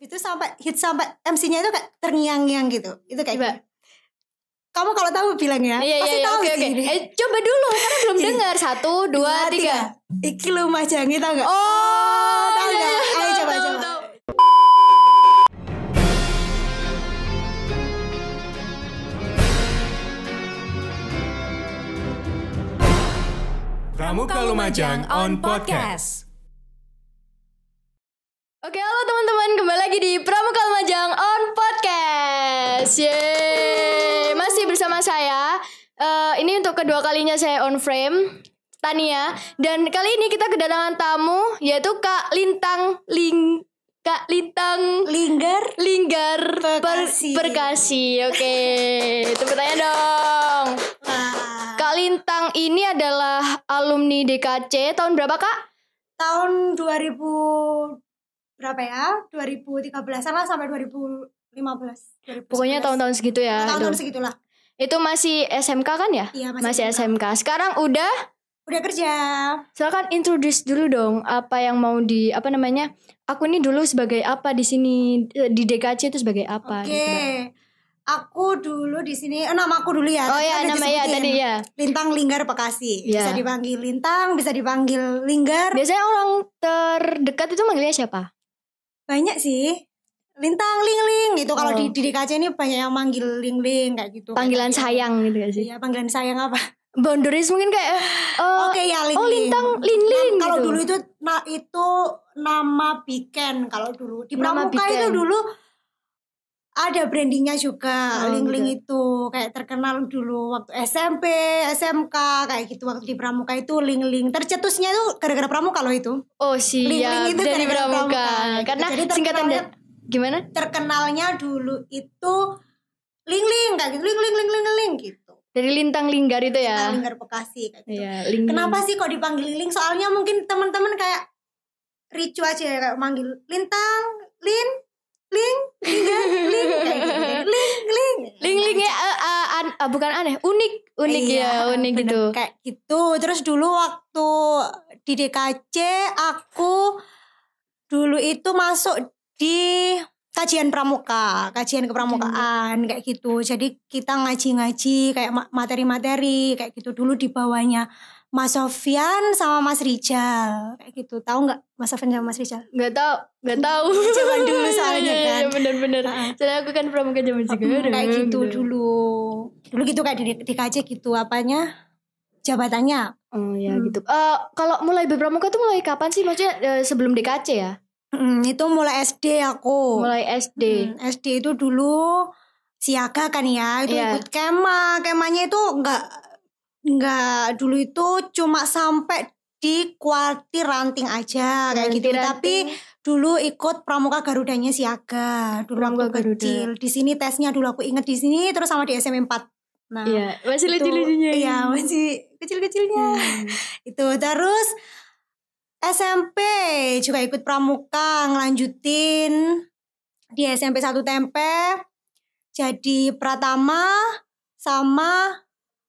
Itu sampai MC-nya itu kayak terngiang-ngiang gitu. Itu kayak gitu. Kamu kalau tahu bilang ya. Pasti tahu sih. Coba dulu karena belum dengar. 1, 2, 3. Iki Lumah Jangi tahu enggak? Tahu enggak? Ayo coba. Pramuka Lumajang on Podcast. Oke, halo teman-teman, kembali lagi di Pramuka Lumajang on Podcast. Yeay, masih bersama saya. Ini untuk kedua kalinya saya on frame, Tania. Dan kali ini kita kedatangan tamu, yaitu Kak Lintang Linggar Perkasi. Oke, tepuk tangan dong. Kak Lintang ini adalah alumni DKC tahun berapa, Kak? Tahun 2000 berapa ya? 2013 sampai 2015. Pokoknya tahun-tahun segitu ya. Tahun-tahun segitulah. Itu masih SMK kan ya? Iya, masih SMK. Sekarang udah kerja. Silakan introduce dulu dong apa yang mau aku ini dulu sebagai apa di sini di DKC itu sebagai apa? Oke. Aku dulu di sini, nama aku dulu ya. Oh ya, namanya tadi ya. Lintang Linggar Bekasi. Ya. Bisa dipanggil Lintang, bisa dipanggil Linggar. Biasanya orang terdekat itu manggilnya siapa? Banyak sih. Lintang, Ling gitu. Kalau di DKC ini banyak yang manggil Ling kayak gitu. Panggilan sayang gitu gak sih? Iya, panggilan sayang apa? Boundaries mungkin kayak Oke ya, Ling. Oh, Lintang, Lin. Kalau gitu. dulu itu nama Biken kalau dulu. Di Pramuka Biken. itu dulu ada brandingnya juga. Ling gitu. itu kayak terkenal dulu waktu SMP, SMK kayak gitu. Waktu di Pramuka itu Ling. Tercetusnya itu gara-gara Pramuka loh itu. Oh siap, Ling itu dari gara-gara Pramuka. Karena Jadi singkatan gimana? Terkenalnya dulu itu Ling kayak gitu. Ling gitu. Dari Lintang Linggar itu ya. Linggar Bekasi kayak gitu. Iya, Kenapa sih kok dipanggil Ling? Soalnya mungkin teman-teman kayak ricu aja ya, kayak manggil Lintang, Linggar, Lingnya bukan aneh, unik iya, unik gitu. Kayak gitu. Terus dulu waktu di DKC aku dulu itu masuk di kajian kepramukaan kayak gitu. Jadi kita ngaji kayak materi-materi kayak gitu. Dulu di bawahnya Mas Sofyan sama Mas Rijal kayak gitu. Tahu nggak Mas Sofyan sama Mas Rijal? Nggak tahu. Zaman dulu soalnya kan. Iya benar. Soalnya aku kan pramuka zaman sekarang. Kayak gitu dulu gitu kayak di KC gitu jabatannya. Oh ya gitu. Kalau mulai berpramuka tuh mulai kapan sih? Maksudnya sebelum DKC ya? Itu mulai SD aku. Mulai SD. SD itu dulu siaga kan ya. Itu ikut kemahnya itu enggak dulu itu cuma sampai di kuartir ranting aja kayak gitu. Tapi dulu ikut pramuka Garudanya siaga dulu waktu kecil. Di sini tesnya dulu aku inget di sini terus sama di SMP 4. Nah, iya, masih lucu-lucunya. Iya, masih kecil-kecilnya. Itu terus SMP juga ikut pramuka, ngelanjutin di SMP 1 Tempe. Jadi Pratama sama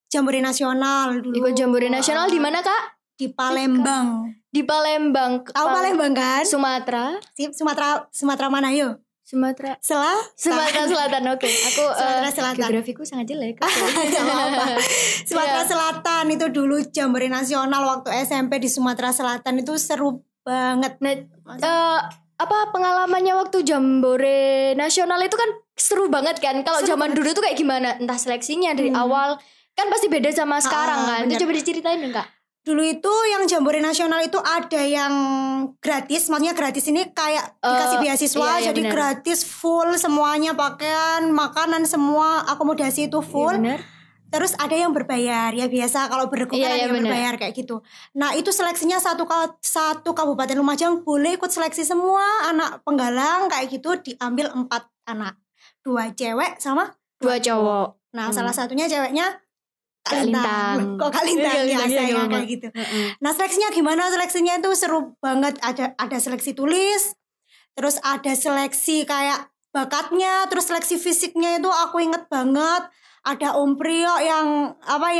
Jambore Nasional dulu. Ikut Jambore Nasional di mana, Kak? Di Palembang. Di Palembang. Tahu Palembang kan? Sumatera. Sip, Sumatera mana yuk? Sumatera Selatan. Oke. Aku Sumatera Selatan. Geografiku sangat jelek. Sumatera Selatan itu dulu Jambore Nasional waktu SMP di Sumatera Selatan itu seru banget. Nah, pengalamannya waktu Jambore Nasional itu kan seru banget kan? Kalau zaman dulu tuh kayak gimana? Entah seleksinya dari awal kan pasti beda sama sekarang kan? Itu coba diceritain dong, Kak. Dulu itu yang Jambore Nasional itu ada yang gratis, maksudnya gratis ini kayak dikasih beasiswa, iya, jadi bener. gratis full semuanya, pakaian, makanan semua, akomodasi itu full. Iya, terus ada yang berbayar, ya biasa kalau bergrup kan ada yang berbayar kayak gitu. Nah itu seleksinya satu Kabupaten Lumajang boleh ikut seleksi semua anak penggalang kayak gitu, diambil 4 anak, 2 cewek sama 2 cowok. Nah salah satunya ceweknya Kak Lintang. Kok Kak Lintang biasa ya kayak gitu. Nah seleksinya gimana? Seleksinya itu seru banget. Ada seleksi tulis, terus ada seleksi kayak bakatnya, terus seleksi fisiknya itu aku inget banget. Ada Om Priyo yang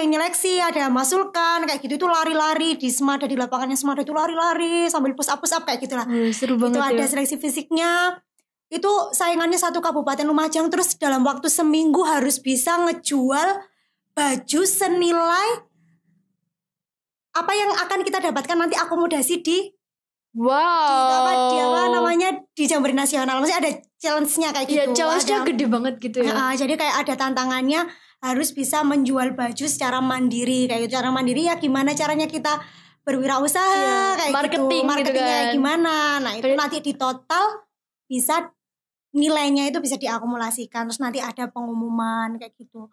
nyeleksi, ada Mas Sulkan kayak gitu, itu lari-lari di Semada, di lapangannya Semada itu lari-lari sambil push up kayak gitulah. Seru banget. Itu ada seleksi fisiknya. itu saingannya satu Kabupaten Lumajang, terus dalam waktu seminggu harus bisa ngejual baju senilai apa yang akan kita dapatkan nanti akomodasi di di Jambore Nasional. Maksudnya ada challenge-nya kayak gitu. Iya, challenge-nya gede banget gitu ya. Jadi kayak ada tantangannya, harus bisa menjual baju secara mandiri kayak gitu. Cara mandiri ya gimana caranya kita berwirausaha kayak marketing gitu. Marketingnya gitu kan. gimana. Nah, itu nanti di total bisa nilainya itu bisa diakumulasikan. Terus nanti ada pengumuman kayak gitu.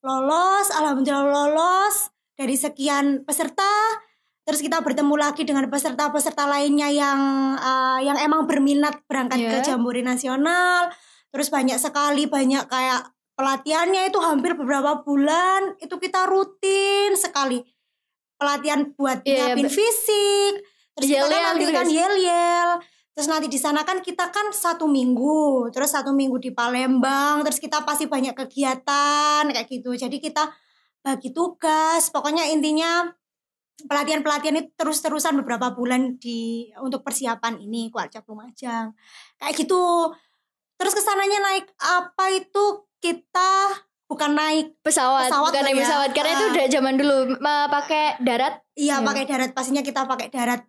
Lolos, alhamdulillah lolos dari sekian peserta. Terus kita bertemu lagi dengan peserta-peserta lainnya yang emang berminat berangkat ke Jambore Nasional. Terus banyak kayak pelatihannya itu hampir beberapa bulan. Itu kita rutin sekali. Pelatihan buat nyiapin fisik. Terus kita kan nanti kan yel-yel. Terus nanti di sana kan kita kan 1 minggu. Terus 1 minggu di Palembang. Terus kita pasti banyak kegiatan kayak gitu. Jadi kita bagi tugas. Pokoknya intinya pelatihan itu terus-terusan beberapa bulan untuk persiapan ini Kuarcap Lumajang kayak gitu. Terus kesananya naik apa itu, kita bukan naik pesawat bukan naik pesawat karena itu udah zaman dulu pakai darat. Iya pakai darat, pastinya kita pakai darat.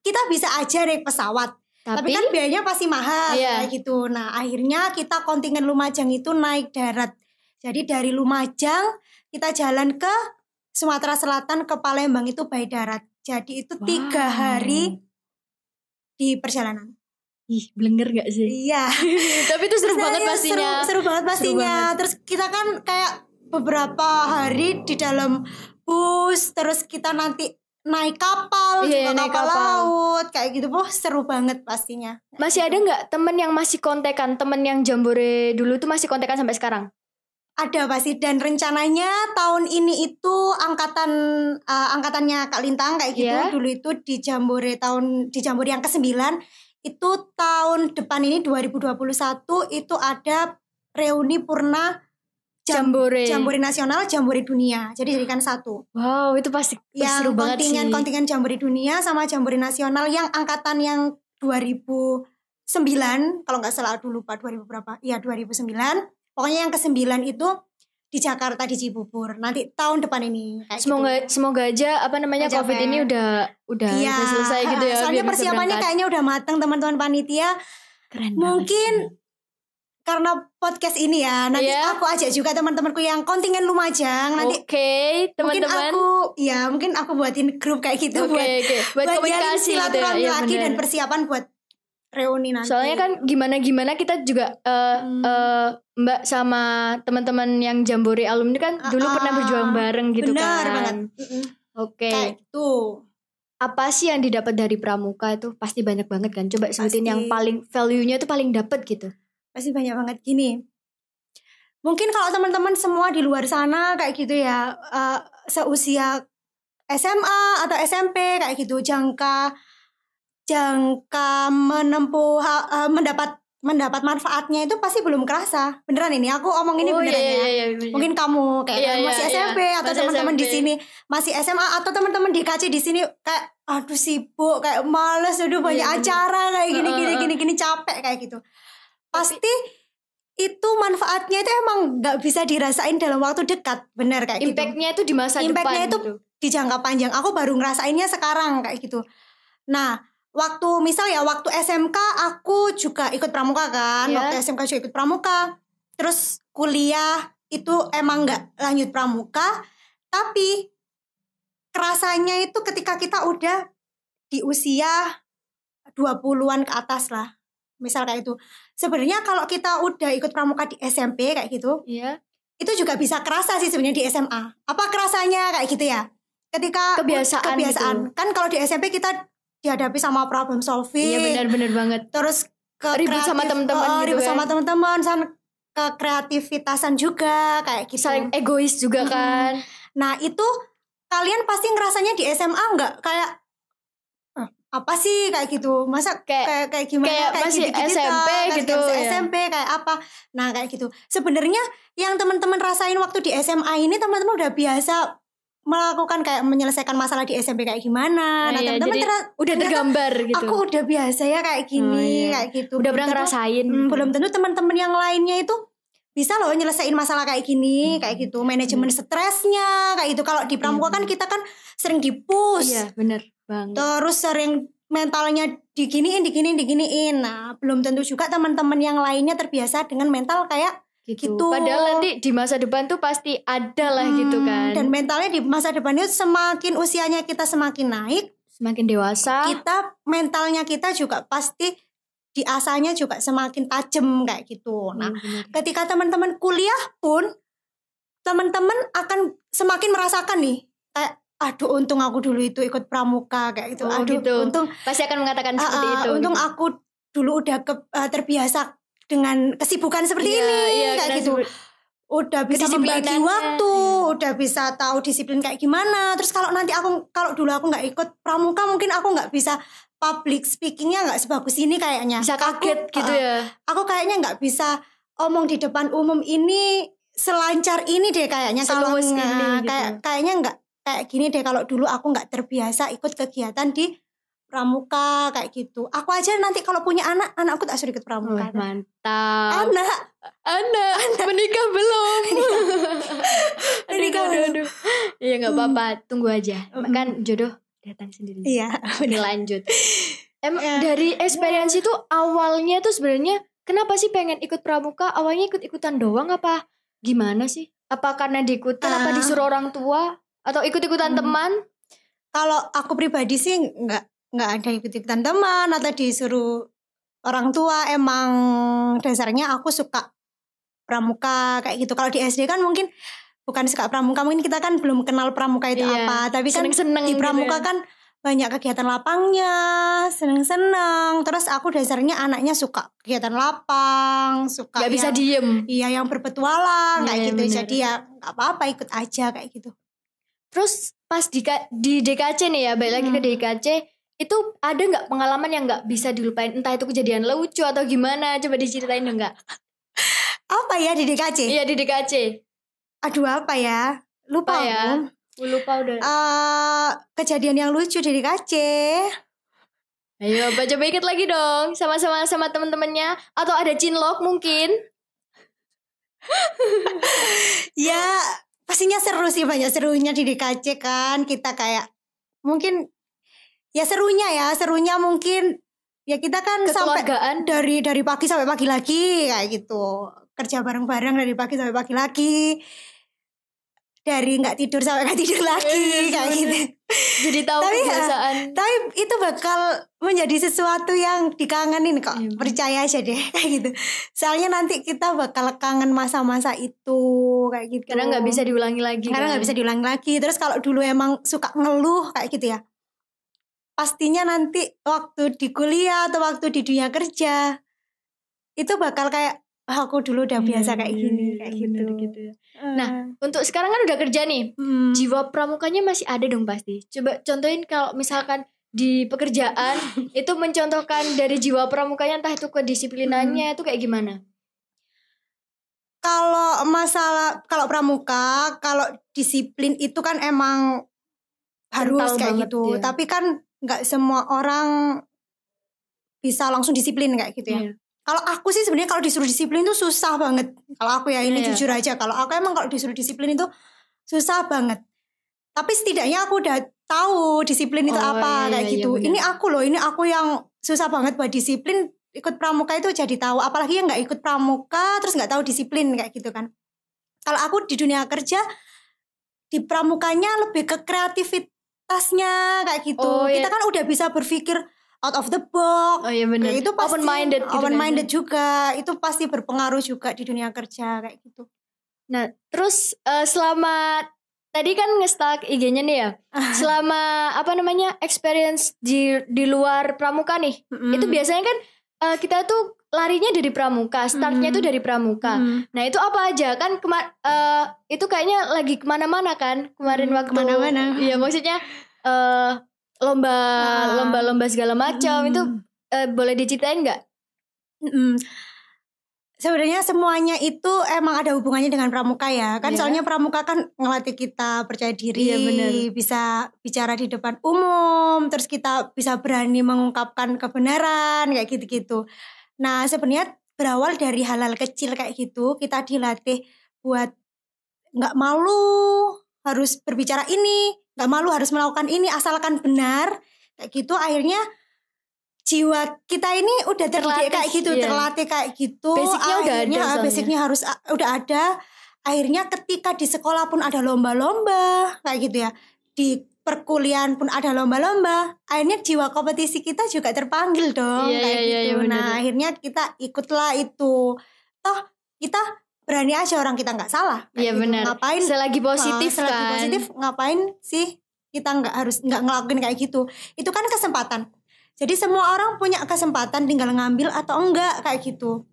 Kita bisa aja naik pesawat tapi kan biayanya pasti mahal kayak gitu. Nah akhirnya kita kontingen Lumajang itu naik darat. Jadi dari Lumajang kita jalan ke Sumatera Selatan ke Palembang itu by darat. Jadi itu 3 hari di perjalanan. Ih, blenger gak sih? Iya. Tapi itu seru banget pastinya. Seru banget pastinya. Terus kita kan kayak beberapa hari di dalam bus. Terus kita nanti naik kapal, naik kapal laut. Kayak gitu, seru banget pastinya. Masih ada gak temen yang masih kontekan? Temen yang Jambore dulu tuh masih kontekan sampai sekarang? Ada pasti, dan rencananya tahun ini itu angkatannya Kak Lintang kayak gitu. Dulu itu di Jambore yang ke-9 itu tahun depan ini 2021 itu ada reuni purna Jambore Nasional, Jambore Dunia. Jadi jadikan satu. Wow, itu pasti seru banget sih. Kontingen Jambore Dunia sama Jambore Nasional yang angkatan yang 2009 kalau nggak salah, dulu lupa 2000 berapa. Iya 2009. Pokoknya yang ke-9 itu di Jakarta di Cibubur. Nanti tahun depan ini. Semoga aja COVID ini udah selesai gitu ya. Soalnya persiapannya kayaknya udah matang teman-teman panitia. Keren mungkin karena podcast ini ya, nanti aku ajak juga teman-temanku yang kontingen Lumajang. Nanti teman-teman. Mungkin aku buatin grup kayak gitu buat komunikasi silaturahmi lagi dan persiapan buat reuni nanti. Soalnya kan gimana kita juga Mbak sama teman-teman yang Jambore alumni kan dulu pernah berjuang bareng gitu. Benar kan. Banget. Kayak gitu. Apa sih yang didapat dari pramuka itu? Pasti banyak banget kan. Coba sebutin yang paling value-nya itu paling dapat gitu. Pasti banyak banget gini. Mungkin kalau teman-teman semua di luar sana kayak gitu ya, seusia SMA atau SMP kayak gitu, jangka mendapat manfaatnya itu pasti belum kerasa. Beneran ini aku omong ini beneran ya. Mungkin kamu kayak masih SMP atau teman-teman di sini masih SMA atau teman-teman di KC di sini kayak aduh sibuk, kayak males, banyak acara kayak gini capek kayak gitu. Pasti itu manfaatnya itu emang nggak bisa dirasain dalam waktu dekat, bener kayak gitu. Impactnya itu di masa depan. Impactnya itu gitu. Di jangka panjang. Aku baru ngerasainnya sekarang kayak gitu. Nah, waktu SMK aku juga ikut pramuka kan. Waktu SMK juga ikut pramuka. Terus kuliah itu emang nggak lanjut pramuka, tapi kerasanya itu ketika kita udah di usia 20-an ke atas lah. Misal kayak itu. Sebenarnya kalau kita udah ikut pramuka di SMP kayak gitu, itu juga bisa kerasa sih sebenarnya di SMA. Apa kerasanya kayak gitu ya? Ketika kebiasaan. Gitu. Kan kalau di SMP kita dihadapi sama problem solving. Iya benar banget. Terus ribut sama teman-teman gitu. Ribut sama teman-teman, sama kekreativitasan juga kayak gitu. Saling egois juga kan. Nah, itu kalian pasti ngerasanya di SMA enggak kayak apa sih kayak gitu, masa kayak gimana kayak masih gitu SMP gitu ya. SMP kayak apa, nah kayak gitu. Sebenarnya yang teman-teman rasain waktu di SMA ini teman-teman udah biasa melakukan kayak menyelesaikan masalah di SMP kayak gimana. Nah, teman-teman udah tergambar gitu. Aku udah biasa ya kayak gini, kayak gitu. Udah pernah ngerasain. Belum tentu teman-teman yang lainnya itu bisa loh nyelesain masalah kayak gini, kayak gitu. Manajemen stresnya kayak gitu. Kalau di pramuka kan kita kan sering di-push. Iya, benar banget. Terus sering mentalnya diginiin. Nah, belum tentu juga teman-teman yang lainnya terbiasa dengan mental kayak gitu. Padahal nanti di masa depan tuh pasti ada lah gitu kan. Dan mentalnya di masa depan itu semakin usianya kita semakin naik, semakin dewasa, mentalnya kita juga pasti diasahnya juga semakin tajam kayak gitu. Nah, ketika teman-teman kuliah pun teman-teman akan semakin merasakan nih kayak aduh untung aku dulu itu ikut pramuka kayak gitu. Untung pasti akan mengatakan seperti itu. Untung gitu. Aku dulu udah terbiasa dengan kesibukan seperti ini kayak gitu. Udah bisa membagi waktu, udah bisa tahu disiplin kayak gimana. Terus kalau dulu aku nggak ikut pramuka, mungkin aku nggak bisa public speakingnya nggak sebagus ini kayaknya. Bisa kaget gitu ya. Aku kayaknya nggak bisa omong di depan umum ini selancar ini deh kayaknya. Kalau gitu. kayaknya nggak kayak gini deh kalau dulu aku nggak terbiasa ikut kegiatan di pramuka kayak gitu. Aku aja nanti kalau punya anakku tak suruh ikut pramuka. Mantap. Anak menikah belum? Menikah aduh. Ya nggak apa-apa, tunggu aja. Kan jodoh datang sendiri. Iya. Lanjut. Dari experience itu awalnya tuh sebenarnya kenapa sih pengen ikut pramuka? Awalnya ikut-ikutan doang apa gimana sih? Apa karena diikutan? Apa disuruh orang tua? Atau ikut-ikutan teman? Kalau aku pribadi sih nggak ada ikut-ikutan teman atau disuruh orang tua. Emang dasarnya aku suka pramuka kayak gitu. Kalau di SD kan mungkin bukan suka pramuka, mungkin kita kan belum kenal pramuka itu apa. Tapi kan di pramuka gitu kan banyak kegiatan lapangnya, seneng-seneng. Terus aku dasarnya anaknya suka kegiatan lapang, suka gak bisa diem. Iya, yang berpetualang kayak gitu. Bener. Jadi ya nggak apa-apa ikut aja kayak gitu. Terus pas di DKC nih ya, balik lagi ke DKC, itu ada nggak pengalaman yang nggak bisa dilupain? Entah itu kejadian lucu atau gimana? Coba diceritain dong nggak? Apa ya di DKC? Iya di DKC. Aduh apa ya? Lupa ya. Lupa udah. Kejadian yang lucu di DKC. Ayo coba ingat lagi dong, sama teman-temannya. Atau ada cinlok mungkin? Ya pastinya seru sih, banyak serunya di DKC kan. Kita kayak mungkin ya serunya mungkin ya kita kan sampai dari pagi sampai pagi lagi kayak gitu, kerja bareng-bareng dari pagi sampai pagi lagi, dari nggak tidur sampai nggak tidur lagi kayak gitu. Jadi tahu kebiasaan. Tapi itu bakal menjadi sesuatu yang dikangenin kok. Percaya aja deh kayak gitu. Soalnya nanti kita bakal kangen masa-masa itu kayak gitu. Karena nggak bisa diulangi lagi. Terus kalau dulu emang suka ngeluh kayak gitu ya, pastinya nanti waktu di kuliah atau waktu di dunia kerja itu bakal kayak aku dulu udah biasa kayak gini kayak gitu. Nah untuk sekarang kan udah kerja nih, jiwa pramukanya masih ada dong pasti. Coba contohin kalau misalkan di pekerjaan itu mencontohkan dari jiwa pramukanya, entah itu kedisiplinannya itu kayak gimana? Kalau pramuka, kalau disiplin itu kan emang harus kayak gitu. Ya. Tapi kan nggak semua orang bisa langsung disiplin kayak gitu ya. Kalau aku sih sebenarnya kalau disuruh disiplin itu susah banget. Kalau aku ya ini jujur aja, kalau aku emang kalau disuruh disiplin itu susah banget. Tapi setidaknya aku udah tahu disiplin itu apa kayak gitu. Ini aku yang susah banget buat disiplin. Ikut pramuka itu jadi tahu. Apalagi yang nggak ikut pramuka terus nggak tahu disiplin kayak gitu kan. Kalau aku di dunia kerja di pramukanya lebih ke kreativitasnya kayak gitu. Kita kan udah bisa berpikir out of the box. Benar. Itu pasti open-minded gitu. Open-minded juga. Itu pasti berpengaruh juga di dunia kerja kayak gitu. Nah, terus selama tadi kan nge-stalk IG-nya nih ya. Selama experience di luar pramuka nih. Itu biasanya kan kita tuh larinya dari pramuka, startnya tuh dari pramuka. Nah, itu apa aja? Kan itu kayaknya lagi kemana-mana kan kemarin waktu kemana-mana. Iya, maksudnya lomba segala macam itu boleh diceritain nggak? sebenarnya semuanya itu emang ada hubungannya dengan pramuka ya. Kan soalnya pramuka kan ngelatih kita percaya diri, bisa bicara di depan umum, terus kita bisa berani mengungkapkan kebenaran kayak gitu-gitu. Nah, sebenarnya berawal dari hal-hal kecil kayak gitu, kita dilatih buat nggak malu harus berbicara ini, nggak malu harus melakukan ini asalkan benar kayak gitu. Akhirnya jiwa kita ini udah terlatih kayak gitu, terlatih kayak gitu. Basicnya harus udah ada. Akhirnya ketika di sekolah pun ada lomba-lomba kayak gitu ya. Di perkuliahan pun ada lomba-lomba. Akhirnya jiwa kompetisi kita juga terpanggil dong kayak gitu. Nah, akhirnya kita ikutlah itu. Toh kita berani aja orang kita nggak salah. Iya gitu. Benar. Ngapain? Selagi positif ngapain sih kita nggak ngelakuin kayak gitu? Itu kan kesempatan. Jadi semua orang punya kesempatan, tinggal ngambil atau enggak kayak gitu.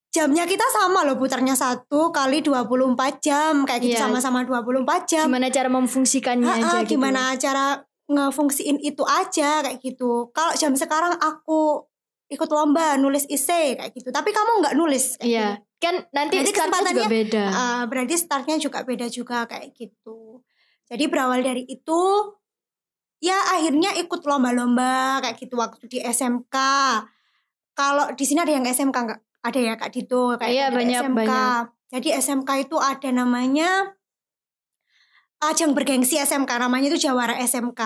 Jamnya kita sama loh, putarnya 1 kali 24 jam kayak gitu, sama-sama 24 jam. Gimana cara memfungsikannya aja gitu. Gimana cara ngefungsiin itu aja kayak gitu. Kalau jam sekarang aku ikut lomba nulis essay kayak gitu, tapi kamu nggak nulis kayak gitu. Kan nanti startnya juga beda. Berarti startnya juga beda juga kayak gitu. Jadi berawal dari itu ya akhirnya ikut lomba-lomba kayak gitu waktu di SMK. Kalau di sini ada yang SMK nggak? Ada ya Kak Dito kayak banyak. Jadi SMK itu ada namanya ajang bergengsi SMK, namanya itu Jawara SMK.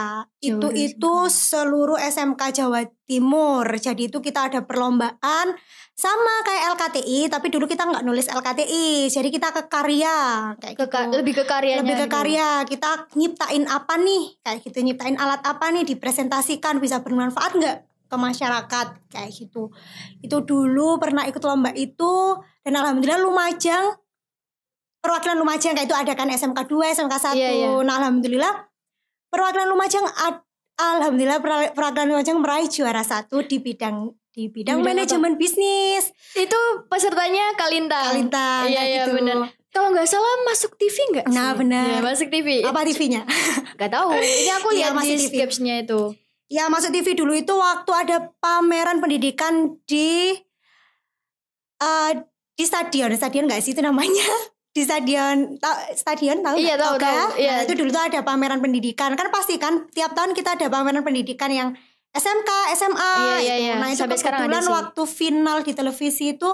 Itu seluruh SMK Jawa Timur. Jadi itu kita ada perlombaan sama kayak LKTI, tapi dulu kita nggak nulis LKTI. Jadi kita ke karya kayak gitu. Lebih ke karya. Kita nyiptain apa nih? Kayak gitu, nyiptain alat apa nih, dipresentasikan, bisa bermanfaat nggak ke masyarakat kayak gitu. Itu dulu pernah ikut lomba itu dan alhamdulillah Lumajang, perwakilan Lumajang kayak itu ada kan SMK 2, SMK 1. Nah, alhamdulillah perwakilan Lumajang meraih juara 1 di bidang manajemen bisnis. Itu pesertanya Kalintang. Iya gitu. Benar. Kalau nggak salah masuk TV nggak sih? Nah benar. Ya, masuk TV. Apa TV-nya? Gak tahu. Ini aku lihat di sketch-nya itu. Ya masuk TV dulu itu waktu ada pameran pendidikan di stadion nggak sih itu namanya? Di stadion tahu? Iya tahu. Nah, itu dulu tuh ada pameran pendidikan, kan pasti kan tiap tahun kita ada pameran pendidikan yang SMK, SMA gitu. Nah itu kebetulan waktu final di televisi itu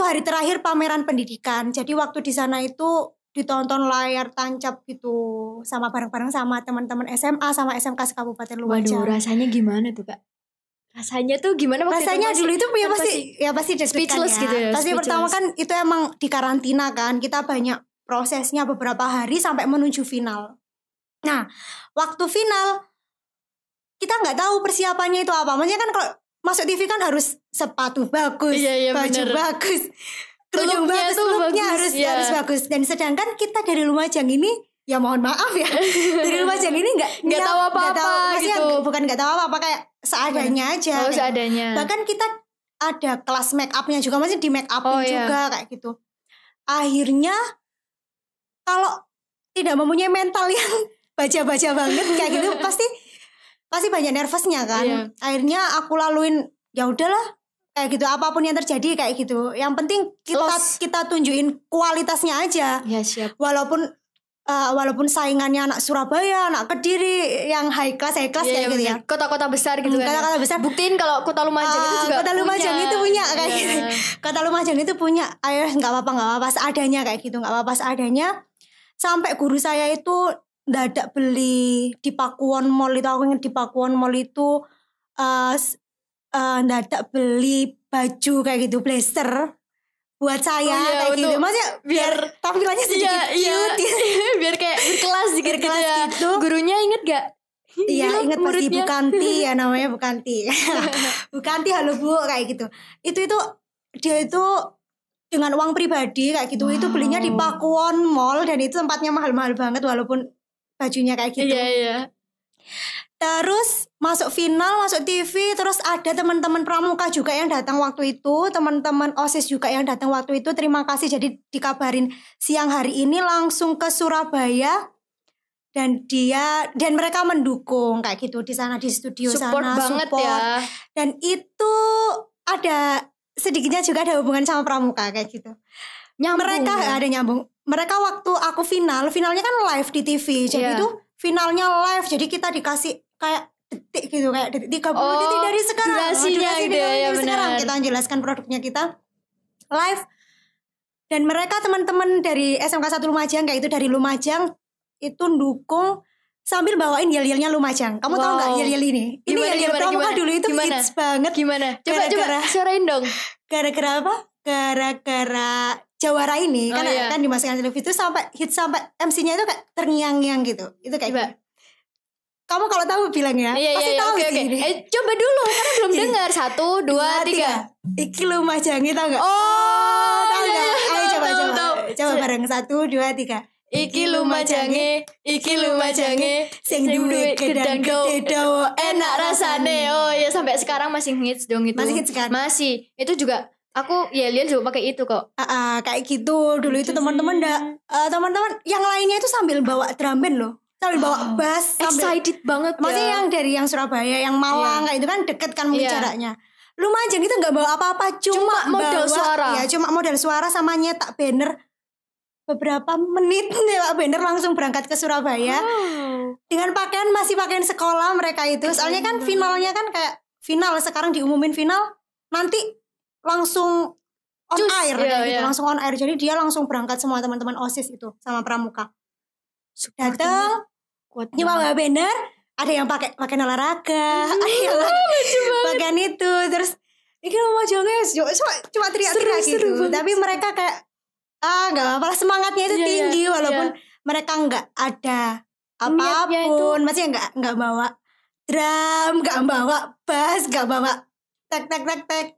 hari terakhir pameran pendidikan. Jadi waktu di sana itu ditonton layar tancap gitu sama bareng-bareng sama teman-teman SMA sama SMK Kabupaten Lumajang. Waduh, rasanya gimana tuh Kak? Rasanya tuh gimana waktu rasanya itu? Dulu itu pasti speechless ya. Gitu ya. Pasti pertama kan itu emang di karantina kan. Kita banyak prosesnya beberapa hari sampai menuju final. Nah, waktu final kita nggak tahu persiapannya itu apa. Maksudnya kan kalau masuk TV kan harus sepatu bagus, baju bagus, kerudung bagus, looknya harus bagus. Dan sedangkan kita dari Lumajang ini, ya mohon maaf ya, dari Lumajang ini nggak tahu apa-apa gitu. Bukan nggak tahu apa-apa, kayak seadanya aja. Oh, seadanya. Bahkan kita ada kelas make upnya juga, masih di make upin juga kayak gitu. Akhirnya kalau tidak mempunyai mental yang baca-baca banget kayak gitu pasti banyak nervousnya kan. Akhirnya aku laluin, ya udahlah kayak gitu, apapun yang terjadi kayak gitu. Yang penting kita tunjukin kualitasnya aja. Ya, siap. Walaupun saingannya anak Surabaya, anak Kediri yang high class kayak gitu ya. Kota-kota besar gitu kan. Kota-kota besar. Buktiin kalau Kota Lumajang itu juga Kota Lumajang itu punya kayak gitu. Kota Lumajang itu punya. Ayo enggak apa-apa seadanya kayak gitu, enggak apa-apa seadanya. Sampai guru saya itu dadak beli di Pakuwon Mall itu, aku ingat di Pakuwon Mall itu dadak beli baju kayak gitu, blazer buat saya kayak gitu. Maksudnya biar tampilannya sedikit cute. Biar kayak berkelas dikit gitu. Gurunya inget gak? Iya inget pasti Bukanti ya, namanya Bukanti. Bukanti, halo Bu kayak gitu. Itu dia itu dengan uang pribadi kayak gitu. Itu belinya di Pakuwon Mall dan itu tempatnya mahal-mahal banget walaupun bajunya kayak gitu. Iya. Terus masuk final, masuk TV, terus ada teman-teman pramuka juga yang datang waktu itu, teman-teman OSIS juga yang datang waktu itu. Terima kasih, jadi dikabarin siang hari ini langsung ke Surabaya dan mereka mendukung kayak gitu di sana, di studio support sana, banget ya. Dan itu ada sedikitnya juga ada hubungan sama pramuka kayak gitu. Mereka ada nyambung. Mereka waktu aku finalnya kan live di TV. Jadi itu finalnya live. Jadi kita dikasih kayak detik gitu, kayak detik 30 detik dari sekarang. Durasinya dari sekarang kita menjelaskan produknya kita live. Dan mereka teman-teman dari SMK 1 Lumajang kayak itu dari Lumajang itu dukung sambil bawain yel-yelnya Lumajang. Kamu tahu nggak yel-yel ini? Ini yel-yel pramuka dulu itu hits banget. Gimana? Coba suarain dong. Gara-gara apa? Gara-gara Jawara ini kan dimasukkan televisi itu sampai hit sampai MC-nya itu kayak terngiang-ngiang gitu. Itu kayak gitu. Kamu kalau tahu bilang ya. Pasti tahu sih. Coba dulu karena belum dengar. 1, 2, 3. Iki Lumajang tahu nggak? Tahu nggak? Ayo coba bareng 1, 2, 3. Iki Lumajange, sing duwe gedang gede dawa enak rasane. Oh ya sampai sekarang masih hits dong itu. Masih hits kan? Masih. Itu juga aku lihat juga pakai itu kok. Kayak gitu. Dulu itu teman-teman yang lainnya itu sambil bawa drum band loh. Sambil bawa bass, excited banget. Maksudnya yang dari yang Surabaya, yang Malang kayak itu kan deket kan mungkin jaraknya. Lumajang itu nggak bawa apa-apa, cuma modal suara. Ya, cuma modal suara sama nyetak banner. Beberapa menit nyetak banner langsung berangkat ke Surabaya. Dengan masih pakaian sekolah mereka itu. Soalnya kan finalnya kan kayak final sekarang diumumin final nanti langsung on air gitu, langsung on air. Jadi dia langsung berangkat semua teman-teman OSIS itu sama pramuka. Datang nyewa banner, ada yang pakai olahraga, ada yang pakaian itu, terus ini mau cuma teriak-teriak gitu. Tapi mereka kayak nggak apa-apa, semangatnya itu tinggi walaupun mereka nggak ada apapun, maksudnya nggak bawa drum, nggak bawa bass, nggak bawa tek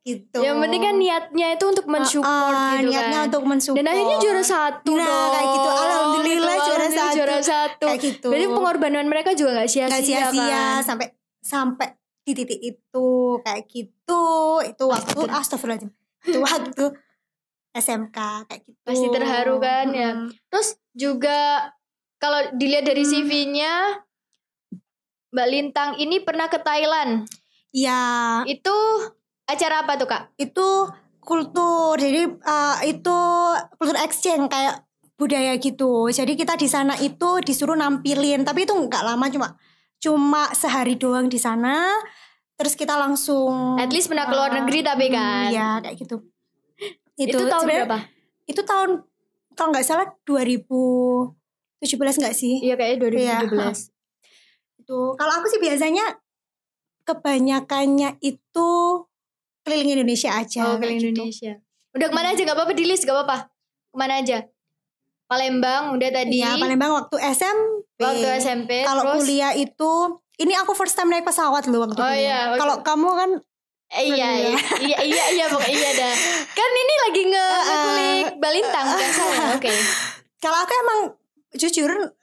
gitu. Yang penting kan niatnya itu untuk mensupport gitu niatnya kan. untuk mensupport. Dan akhirnya juara 1 dong. Kayak gitu. Alhamdulillah juara 1. Kayak gitu. Berarti pengorbanan mereka juga nggak sia-sia kan. sampai di titik itu kayak gitu. Itu waktu astagfirullahaladzim. Itu waktu SMK kayak gitu. Pasti terharu kan ya. Terus juga kalau dilihat dari CV-nya Mbak Lintang ini pernah ke Thailand. Ya. Itu acara apa tuh Kak? Itu kultur. Jadi itu kultur exchange kayak budaya gitu. Jadi kita di sana itu disuruh nampilin, tapi itu nggak lama, cuma sehari doang di sana. Terus kita langsung at least pernah keluar negeri tapi kan. Iya kayak gitu. Itu tahun berapa? Itu tahun kalau nggak salah 2017 nggak sih? Iya kayaknya 2017. Ya. Itu kalau aku sih biasanya kebanyakannya itu keliling Indonesia aja. Keliling Indonesia. Udah kemana aja, gak apa-apa di list, gak apa-apa. Kemana aja? Palembang udah tadi. Iya, Palembang waktu SMP. Kalau kuliah itu, ini aku first time naik pesawat loh waktu kuliah. Iya, kalau kamu kan iya pokoknya iya dah. Kan ini lagi nge-kulik Balintang bukan saya. Oke. Kalau aku emang jujur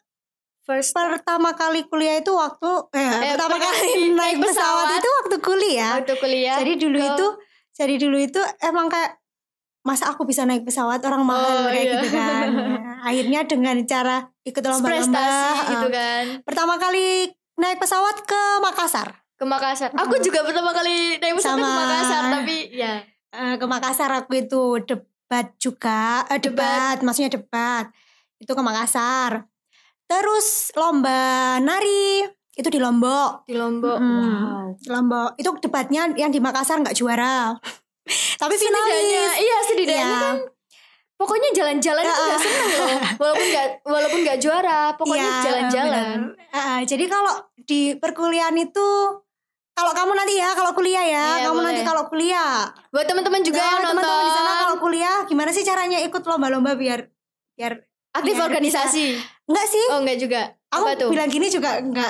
pertama kali kuliah itu waktu pertama kali naik pesawat itu waktu kuliah. Jadi dulu itu emang kayak masa aku bisa naik pesawat, orang mahal kayak gitu kan. Akhirnya dengan cara ikut lomba-lomba gitu kan. Pertama kali naik pesawat ke Makassar. Aku juga pertama kali naik pesawat ke Makassar, tapi ya ke Makassar aku itu debat maksudnya debat. Itu ke Makassar. Terus lomba nari itu di Lombok. Wow. Di Lombok. Itu debatnya yang di Makassar nggak juara. Tapi finalis. Iya setidaknya kan. Pokoknya jalan-jalan itu udah seneng loh. Walaupun nggak juara, pokoknya jalan-jalan. Jadi kalau di perkuliahan itu, kalau kamu nanti kalau kuliah kalau kuliah. Buat teman-teman juga yang nonton. Teman-teman di sana kalau kuliah, gimana sih caranya ikut lomba-lomba biar aktif organisasi? Enggak sih. Oh enggak juga. Aku bilang gini juga enggak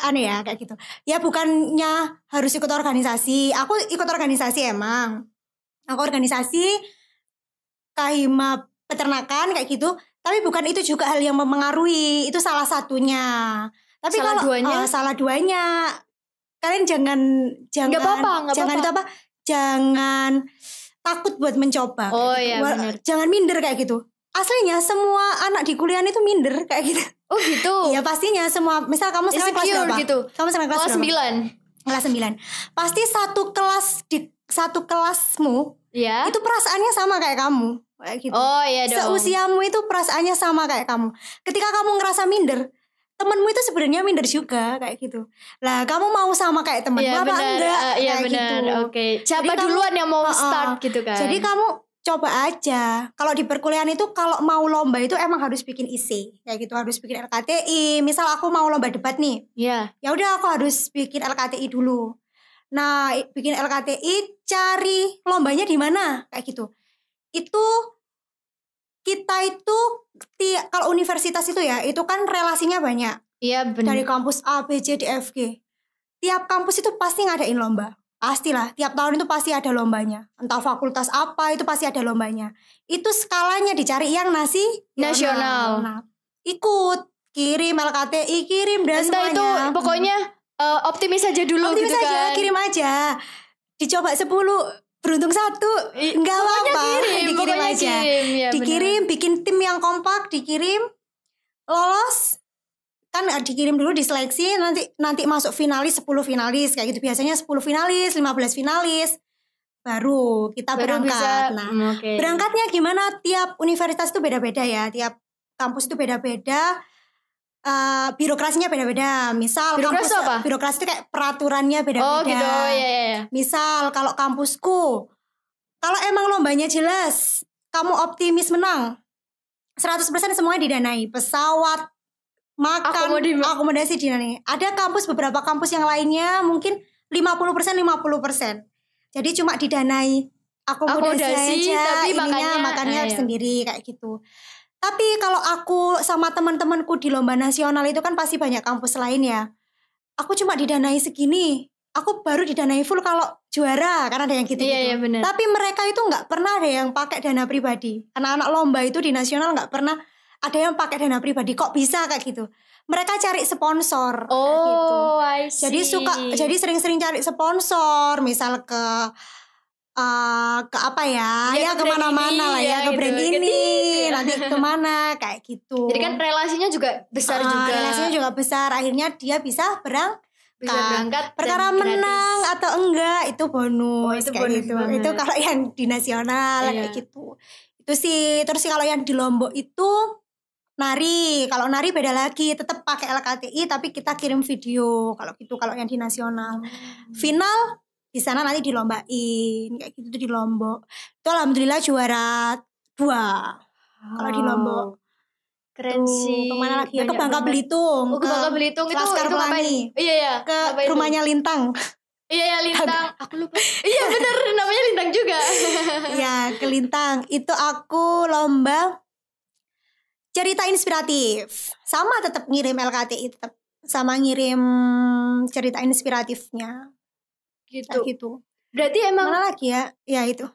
aneh ya kayak gitu. Ya bukannya harus ikut organisasi. Aku ikut organisasi emang. Aku organisasi Kahima peternakan kayak gitu. Tapi bukan itu juga hal yang mempengaruhi. Itu salah satunya. Tapi salah duanya kalian jangan nggak apa-apa. Jangan takut buat mencoba. Oh iya benar. Jangan minder kayak gitu. Aslinya semua anak di kuliahan itu minder kayak gitu. Oh gitu. Iya pastinya semua. Misal kamu sekarang kelas berapa? Gitu. Kamu sekarang kelas 9. Kelas 9. Pasti satu kelas di satu kelasmu Iya. itu perasaannya sama kayak kamu kayak gitu. Oh iya dong. Seusiamu itu perasaannya sama kayak kamu. Ketika kamu ngerasa minder, temenmu itu sebenarnya minder juga kayak gitu. Lah kamu mau sama kayak temenmu Iya apa benar. enggak? Iya Kayak benar. gitu. Oke. Siapa Jadi duluan yang mau kamu, start gitu kan? Jadi kamu coba aja. Kalau di perkuliahan itu kalau mau lomba itu emang harus bikin IC kayak gitu, harus bikin LKTI. Misal aku mau lomba debat nih, Iya. ya udah aku harus bikin LKTI dulu. Nah, bikin LKTI, cari lombanya di mana kayak gitu. Itu kita itu kalau universitas itu ya, itu kan relasinya banyak. Iya benar. Dari kampus A, B, C, D, F, G. Tiap kampus itu pasti ngadain lomba. Pastilah, tiap tahun itu pasti ada lombanya. Entah fakultas apa, itu pasti ada lombanya. Itu skalanya dicari yang nasional. Nah, ikut, kirim LKTI, kirim dan Entah semuanya. itu pokoknya optimis aja dulu Optimis gitu aja, kan. kirim aja. Dicoba 10, beruntung 1, enggak Pokoknya apa-apa. kirim, Dikirim pokoknya aja. kirim, ya, Dikirim, bikin tim yang kompak, dikirim, lolos. Kan dikirim dulu diseleksi, nanti masuk finalis 10 finalis kayak gitu. Biasanya 10 finalis, 15 finalis. Baru kita Baru berangkat. bisa, Nah, oke. berangkatnya gimana? Tiap universitas itu beda-beda ya. Tiap kampus itu beda-beda. Birokrasinya beda-beda. Misal Birokrasi kampus apa? birokrasi itu kayak peraturannya beda-beda. Oh gitu, ya. Misal kalau kampusku, kalau emang lombanya jelas, kamu optimis menang, 100% semuanya didanai. Pesawat, makan, akomodasi didanai. Ada kampus, beberapa kampus yang lainnya mungkin 50%. Jadi cuma didanai akomodasi aja, tapi makannya sendiri kayak gitu. Tapi kalau aku sama teman-temanku di lomba nasional itu kan pasti banyak kampus lain ya. Aku cuma didanai segini. Aku baru didanai full kalau juara, karena ada yang gitu-gitu. Iya, bener. Tapi mereka itu nggak pernah ada yang pakai dana pribadi. Anak-anak lomba itu di nasional nggak pernah ada yang pakai dana pribadi. Kok bisa kayak gitu? Mereka cari sponsor. Oh, gitu. I see. Jadi sering-sering cari sponsor, misal ke apa ya kemana-mana lah ya, ke brand gitu. ini nanti kemana kayak gitu. Jadi kan relasinya juga besar juga. Relasinya juga besar, akhirnya dia bisa berangkat. Perkara dan menang gratis. atau enggak itu bonus, itu kayak bonus gitu. banget. Itu kalau yang di nasional kayak gitu. Itu sih. Terus kalau yang di Lombok itu nari. Kalau nari beda lagi, tetap pakai LKTI tapi kita kirim video. Kalau gitu, kalau yang di nasional. Final di sana nanti dilombain kayak gitu di Lombok. Itu alhamdulillah juara 2. Kalau di Lombok. Keren sih. Kemana lagi ya? Ke Banyak Bangka banget. Belitung. Ke Bangka Belitung itu Laskar ngapain? Pelangi. Iya. Ke Ngapain rumahnya itu? Lintang. Iya, Lintang. Aku lupa. Iya bener, namanya Lintang juga. Ya, ke Lintang. Itu aku lomba cerita inspiratif. Sama tetap ngirim LKTI, tetap sama ngirim cerita inspiratifnya. Gitu. Berarti emang mana lagi ya? Ya itu.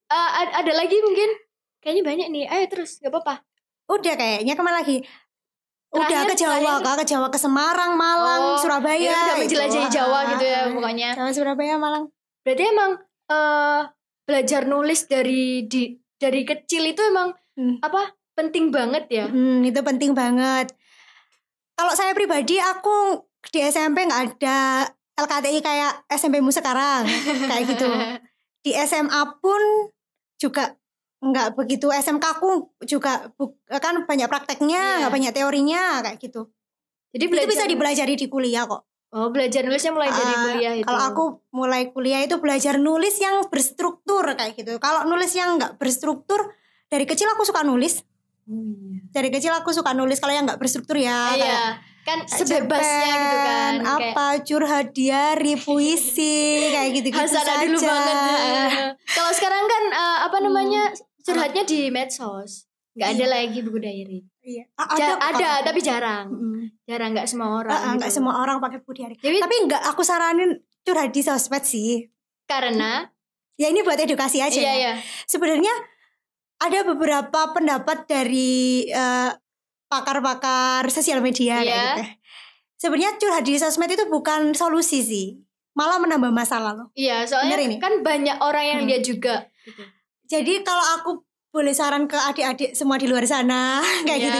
Ada lagi mungkin? Kayaknya banyak nih. Ayo terus, gak apa-apa. Udah kayaknya, kemana lagi? Udah Terakhir, ke Jawa, ke Jawa, ke Semarang, Malang, Surabaya. Ya udah menjelajahi itu. Jawa gitu ya pokoknya. Jawa, Surabaya, Malang. Berarti emang belajar nulis dari kecil itu emang penting banget ya? Itu penting banget. Kalau saya pribadi, aku di SMP nggak ada LKTI kayak SMP-mu sekarang kayak gitu. Di SMA pun juga nggak begitu. SMK aku juga kan banyak prakteknya, nggak banyak teorinya kayak gitu. Jadi itu bisa dipelajari di kuliah kok. Oh, belajar nulisnya mulai dari kuliah itu. Kalau aku mulai kuliah itu belajar nulis yang berstruktur kayak gitu. Kalau nulis yang nggak berstruktur, dari kecil aku suka nulis. Dari kecil aku suka nulis. Kalau yang nggak berstruktur ya kan sebebasnya gitu kan. Apa curhat diari, puisi kayak gitu-gitu saja. Dulu banget. Kalau sekarang kan curhatnya di medsos. Nggak ada lagi buku diary. Iya. Ada tapi jarang. Jarang, nggak semua orang. Nggak semua orang pakai buku diary. Jadi, tapi nggak aku saranin curhat di sosmed sih. Karena ya ini buat edukasi aja. Iya. Sebenarnya ada beberapa pendapat dari pakar-pakar sosial media kayak gitu. Sebenarnya curhat di sosmed itu bukan solusi sih, malah menambah masalah loh. Iya, soalnya kan banyak orang yang lihat juga. Gitu. Jadi kalau aku boleh saran ke adik-adik semua di luar sana kayak gitu.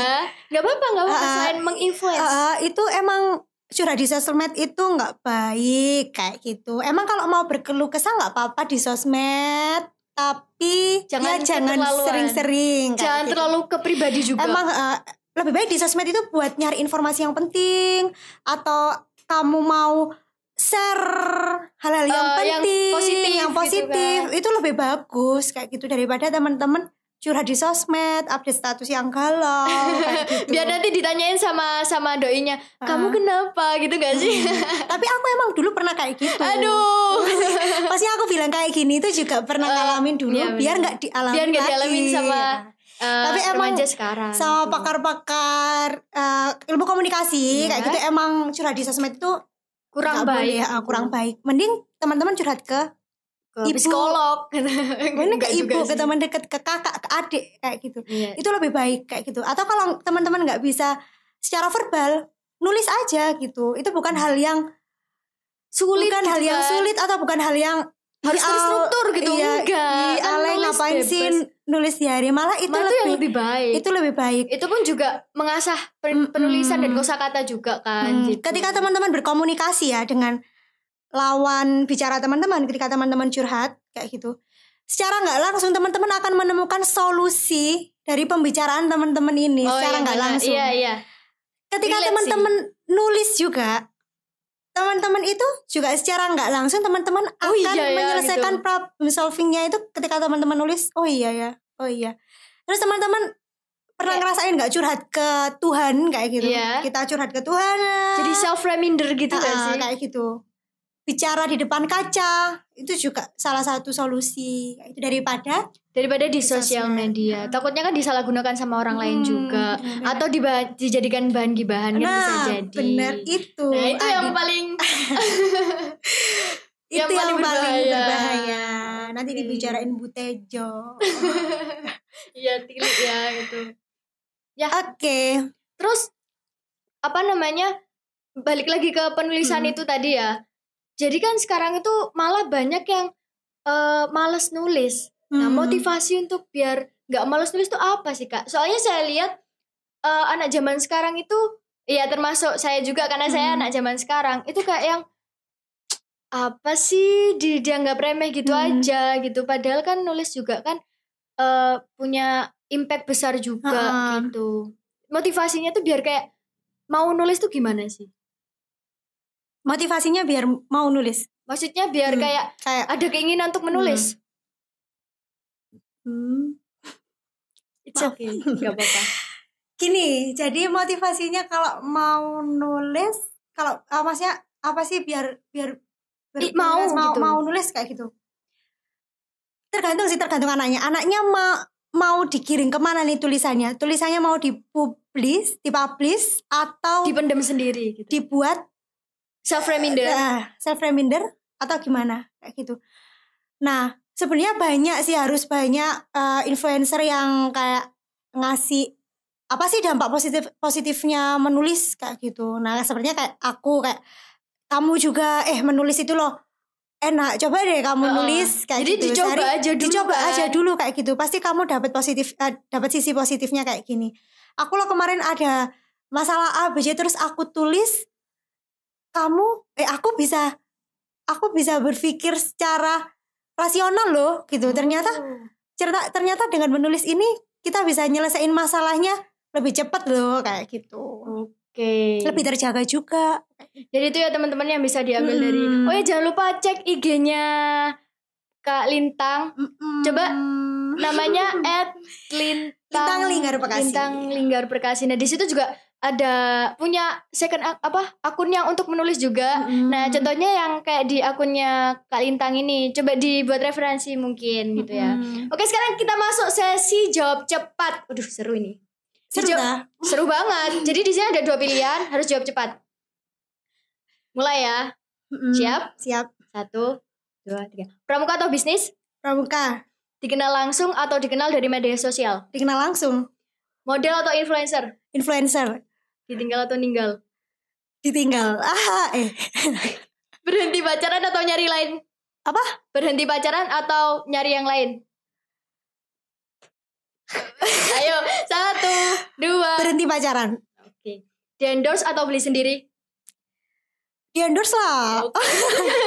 Nggak apa-apa selain menginfluence. Itu emang curhat di sosmed itu nggak baik kayak gitu. Emang kalau mau berkeluh kesah nggak apa-apa di sosmed, tapi jangan sering-sering. Jangan gitu. terlalu ke pribadi juga. Emang lebih baik di sosmed itu buat nyari informasi yang penting, atau kamu mau share hal-hal yang penting, yang positif gitu kan. Itu lebih bagus kayak gitu daripada teman-teman curhat di sosmed, update status yang galau kayak gitu. Biar nanti ditanyain sama doinya, kamu kenapa gitu gak sih? Tapi aku emang dulu pernah kayak gitu. Aduh. Pasti aku bilang kayak gini itu juga pernah ngalamin dulu, iya, biar nggak dialami biar nggak dialamin sama tapi emang sekarang sama pakar-pakar ilmu komunikasi kayak gitu, emang curhat di sosmed itu kurang baik ya, kurang baik. Mending teman-teman curhat ke ibu, psikolog, ke ibu, ke teman dekat, ke kakak, ke adik kayak gitu. Itu lebih baik kayak gitu. Atau kalau teman-teman nggak bisa secara verbal, nulis aja gitu. Itu bukan hal yang sulit, hal yang sulit atau bukan hal yang harus terstruktur gitu. Enggak. Ale ngapain sih nulis diary, malah itu lebih baik. Itu lebih baik. Itu pun juga mengasah penulisan dan kosakata juga kan. Gitu. Ketika teman-teman berkomunikasi ya dengan lawan bicara teman-teman, ketika teman-teman curhat kayak gitu, secara nggak langsung teman-teman akan menemukan solusi dari pembicaraan teman-teman ini secara nggak langsung. Iya. Ketika teman-teman nulis juga, teman-teman itu juga secara nggak langsung teman-teman akan menyelesaikan gitu. Problem solvingnya itu ketika teman-teman nulis. Oh iya. Terus teman-teman pernah ngerasain nggak curhat ke Tuhan kayak gitu? Kita curhat ke Tuhan. Jadi self reminder gitu nggak sih? Kayak gitu. Bicara di depan kaca itu juga salah satu solusi itu daripada di sosial media. Takutnya kan disalahgunakan sama orang lain juga, atau dijadikan bahan gibahan kan bisa jadi. Benar itu. Nah, itu yang paling itu yang paling berbahaya. Nanti dibicarain Bu Tejo. Iya, tilik ya gitu. Ya. Oke. Terus apa namanya? Balik lagi ke penulisan itu tadi ya. Jadi kan sekarang itu malah banyak yang malas nulis. Nah, motivasi untuk biar gak malas nulis itu apa sih, Kak? Soalnya saya lihat anak zaman sekarang itu, ya termasuk saya juga karena saya anak zaman sekarang, itu kayak yang apa sih dianggap remeh gitu aja gitu. Padahal kan nulis juga kan punya impact besar juga gitu. Motivasinya tuh biar kayak mau nulis tuh gimana sih? Motivasinya biar mau nulis. Maksudnya biar kayak ada keinginan untuk menulis. It's okay, gak apa-apa. Gini, jadi motivasinya kalau mau nulis, kalau maksudnya apa sih biar mau nulis kayak gitu. Tergantung anaknya. Anaknya mau dikirim kemana nih tulisannya? Tulisannya mau dipublish atau dipendam sendiri gitu. Dibuat self reminder atau gimana kayak gitu. Nah, sebenarnya harus banyak influencer yang kayak ngasih apa sih dampak positifnya menulis kayak gitu. Nah, sebenarnya kayak aku, kayak kamu juga menulis itu loh enak, coba deh kamu nulis kayak jadi gitu. Dicoba aja dulu kayak gitu. Pasti kamu dapat sisi positifnya kayak gini. Aku loh kemarin ada masalah A B C terus aku tulis, aku bisa berpikir secara rasional loh gitu. Ternyata dengan menulis ini kita bisa nyelesain masalahnya lebih cepat loh kayak gitu. Oke. Lebih terjaga juga. Jadi itu ya teman-teman yang bisa diambil dari. Oh ya, jangan lupa cek IG-nya Kak Lintang. Coba namanya @Lintang Linggar Perkasi. Nah, di situ juga ada punya akun yang untuk menulis juga. Nah, contohnya yang kayak di akunnya Kak Lintang ini, coba dibuat referensi mungkin gitu ya. Oke, sekarang kita masuk sesi jawab cepat. Aduh, seru ini. Seru banget. Jadi di sini ada 2 pilihan, harus jawab cepat. Mulai ya. Siap. 1, 2, 3. Pramuka atau bisnis? Pramuka. Dikenal langsung atau dikenal dari media sosial? Dikenal langsung. Model atau influencer? Influencer. Ditinggal atau ninggal? Ditinggal. Berhenti pacaran atau nyari lain? Apa? Berhenti pacaran atau nyari yang lain? Ayo, 1, 2. Berhenti pacaran. Oke. Di endorse atau beli sendiri? Di endorse lah.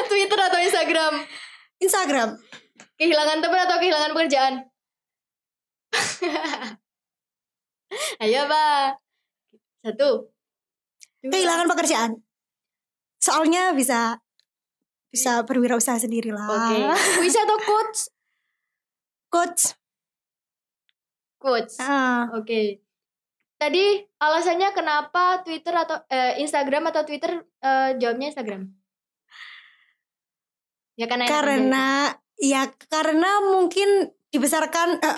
Twitter atau Instagram? Instagram. Kehilangan teman atau kehilangan pekerjaan? Ayo Pak. 1. 2. Kehilangan pekerjaan. Soalnya bisa berwirausaha sendiri lah. Oke. Puisi atau quotes? Quotes. Oke. Tadi alasannya kenapa Twitter atau Instagram atau Twitter, jawabnya Instagram. Ya karena mungkin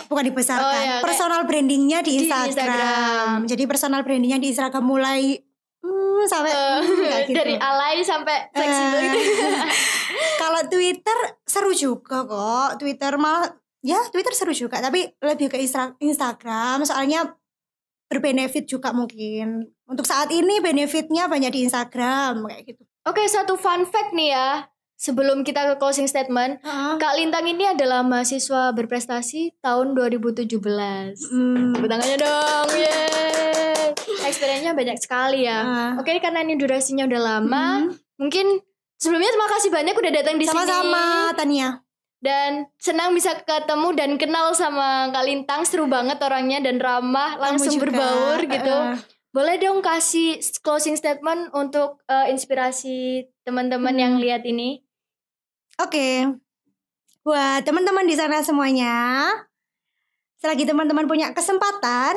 bukan dibesarkan. Personal brandingnya di Instagram. Jadi personal brandingnya di Instagram mulai sampai gitu. Dari alay sampai fleksibel gitu. Kalau Twitter seru juga kok. Twitter seru juga, tapi lebih ke Instagram soalnya berbenefit juga mungkin. Untuk saat ini benefitnya banyak di Instagram kayak gitu. Oke, satu fun fact nih ya. Sebelum kita ke closing statement, Kak Lintang ini adalah mahasiswa berprestasi tahun 2017. Tepuk tangannya dong. Yeay. Experience-nya banyak sekali ya. Oke, karena ini durasinya udah lama, mungkin sebelumnya terima kasih banyak udah datang di sini. Sama-sama Tania. Dan senang bisa ketemu dan kenal sama Kak Lintang. Seru banget orangnya dan ramah, langsung berbaur gitu. Boleh dong kasih closing statement untuk inspirasi teman-teman yang lihat ini. Oke. Buat teman-teman di sana semuanya, selagi teman-teman punya kesempatan,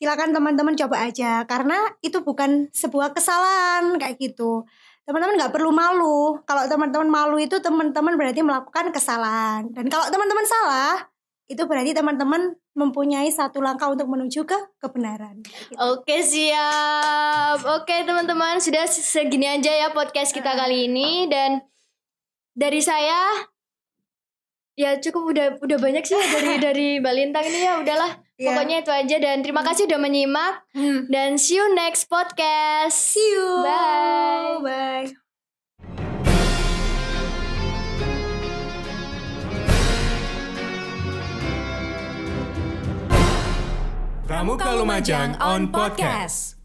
silakan teman-teman coba aja, karena itu bukan sebuah kesalahan kayak gitu. Teman-teman gak perlu malu. Kalau teman-teman malu itu teman-teman berarti melakukan kesalahan. Dan kalau teman-teman salah, itu berarti teman-teman mempunyai satu langkah untuk menuju ke kebenaran. Gitu. Oke, siap. Oke teman-teman, sudah segini aja ya podcast kita kali ini. Dan dari saya ya cukup udah banyak sih dari Mbak Lintang ini ya, udahlah. Pokoknya itu aja, dan terima kasih udah menyimak. Dan see you next podcast. See you. Bye. Bye. Pramuka Lumajang on Podcast.